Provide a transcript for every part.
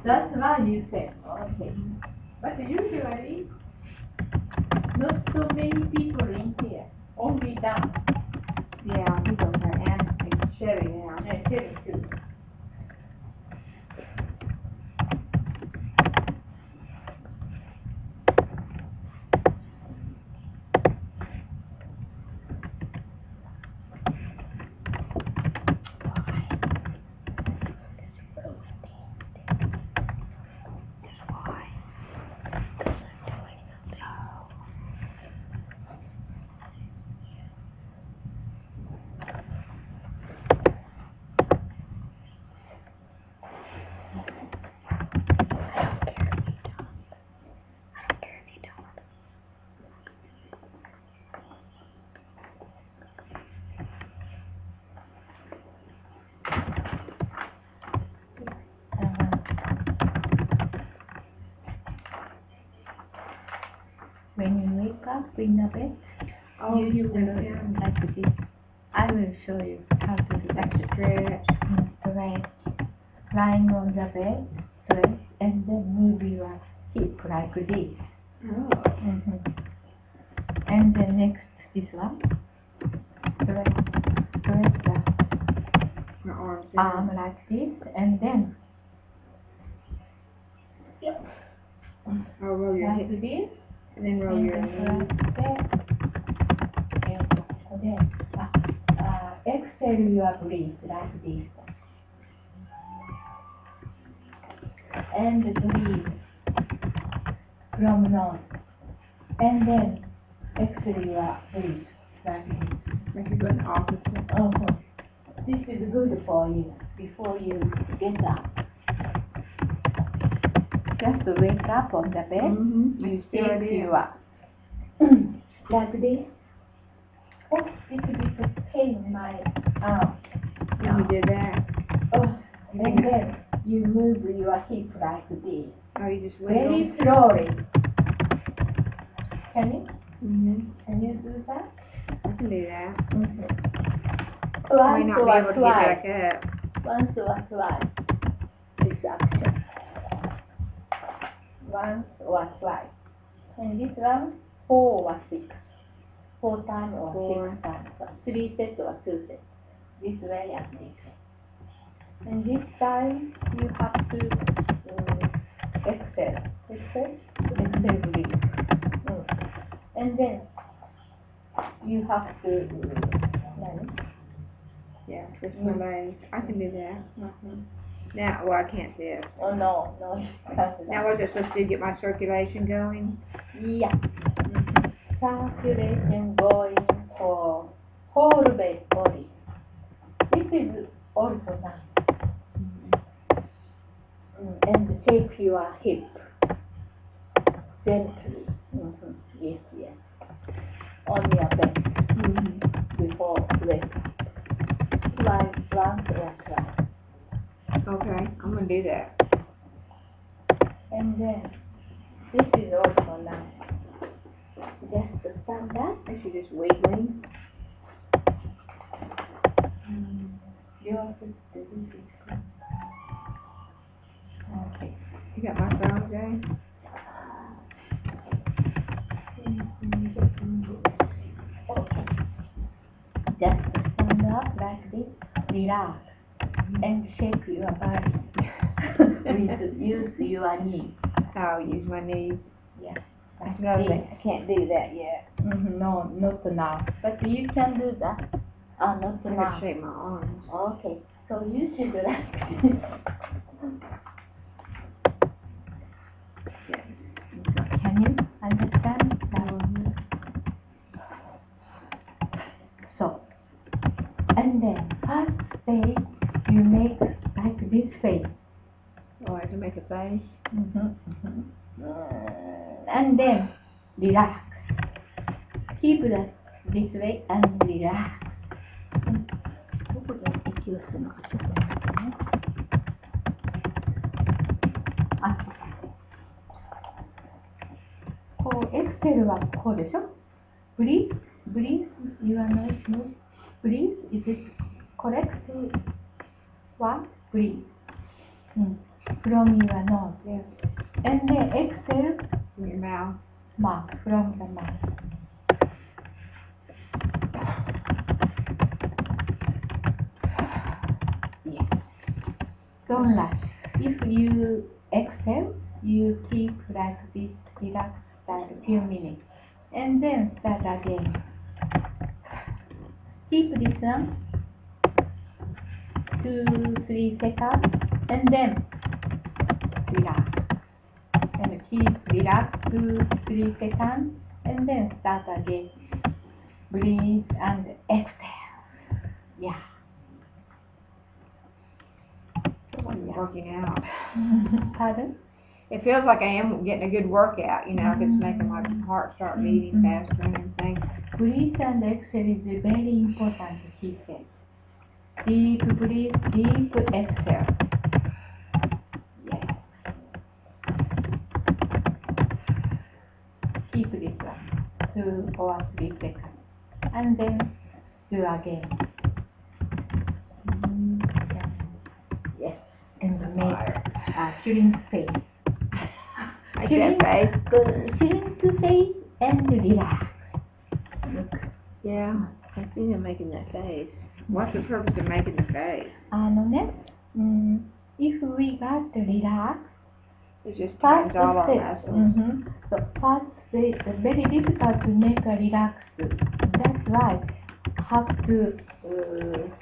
That's what you said. Okay. But usually, not so many people in here. Only Dan. Yeah, he's okay. And Sherry now. And Terry too. When you wake up in the bed, Oh, you will will like this. I will show you how to do that. stretch. Stretch. Lying on the bed, stretch, and then move your hip like this. Oh. And then next, this one. Stretch the My arms arm like this, and then I'll roll your like hip. this. And then roll And your then knee. and then exhale your breath like this. And breathe from nose. And then exhale your breath like this. Like you're going opposite. This is good for you before you get up. Just wake up on the bed. Mm-hmm. You Sure take do. your like this. Oh, little bit pain in my arm. You did that. Oh, and then you move your hip like this. Oh, you just Very wiggle. slowly. Can you? Mm-hmm. Can you do that? I can do that. I may Once not be or able to get twice. back up. Once or twice. This action. Once or twice. And this one, 4 or 6. 4 times or 6 times. 3 sets or 2 sets. This way and this. And this time you have to exhale. Exhale, breathe. And then you have to Yeah, twist my legs. I can do that. Now, well, I can't do it. Oh no, you can't do Now, that. was it supposed to get my circulation going? Yeah. Circulation going for whole body. This is also nice. And shake your hip gently. Yes. On your back before wake. Once or twice. Okay, I'm going to do that. And then this is also nice. Just stand up. Is she just wiggling? Your foot is good. Okay. You got my phone, Jay? Okay. Just stand up like this. Relax. And shake your body. Use your knee. I'll use my knees. Yeah. No, I can't do that yet. No, not now. But you can do that. Not I now. can shake my arms. Okay. So you should like Yes. Can you understand that? So, and then first face you make like this face. Oh, I have to make a face. And then relax. Keep that this way and relax. どこで息をするのかちょっと待ってね。こうエクセルはこうでしょ。Breathe, your noise. Breathe, is it correct? One, breathe. from your nose. Yes. And then exhale, In your mouth. mouth, from the mouth. Yes. Don't rush. If you exhale, you keep like this relaxed style a few minutes. And then start again. Keep this one 2-3 seconds and then relax. And keep relax 2-3 seconds and then start again. Breathe and exhale. Yeah. I'm working out. Pardon? It feels like I am getting a good workout, you know, if it's making my heart start beating faster and everything. Breathe and exhale is very important, he said. Deep breathe, deep exhale. Yes. Keep this one, 2 or 3 seconds. And then do again. Yes. And make a shrink face. Make that face. Shrink face and relax. Look. Yeah, I see him making that face. What's the purpose of making the face? ね、if we got relaxed, It just first tightens all our step, muscles. so first it's very difficult to make a relax. That's why have to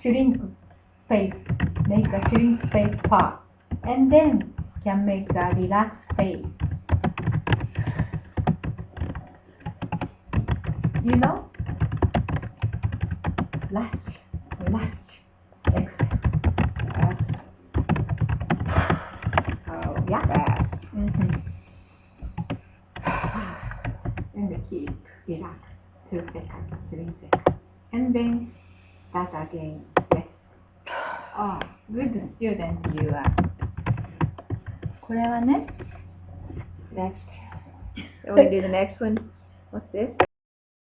shrink face, make a shrink face part, and then can make a relaxed face. You know? Relax, relax, exhale. Oh, Yeah. fast. And keep relax 2 seconds, 3 seconds. And then start again. Yes. Oh, good student you are. これはね、Next. So we do the next one. What's this?